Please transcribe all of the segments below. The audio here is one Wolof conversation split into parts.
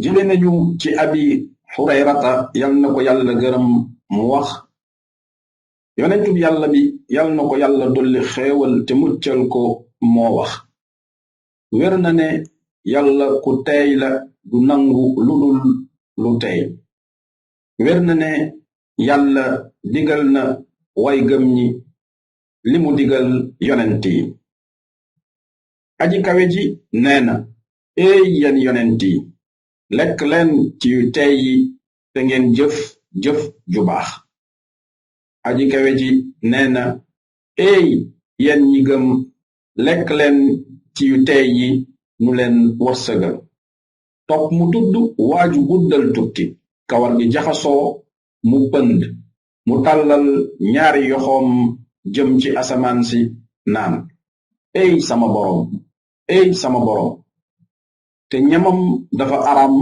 jële nañu ci abi Hurayrata yal na ko yàlla gërëm mu wax yonentub yàlla bi yal na ko yàlla dolli xéewal te muccal ko moo wax wér na ne yàlla ku teey la du nangu ludul lu teey wér na ne yàlla digal na way gëm ñi li mu digal yonent yi aji kawe ji nee na éey yéen yonent yi lekk leen ci yu teey yi te ngeen jëf ju baax aji kawe ji nee na éey yéen ñi gëm lekk leen ci yu teey yi nu leen wërsëgal topp mu tudd waaju guddal tukki kawar gi jaxasoo mu pënd mu tàllal ñaari yoxoom jëm ci asamaan si naan éey sama boroom éey sama boroom te ñamam dafa aram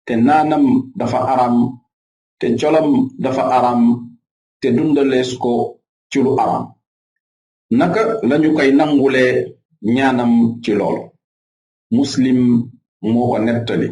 te naanam dafa aram te colam dafa aram te dundalees ko ci lu aram naka lañu koy nangulee ñaanam ci lool Muslim moo ko nettali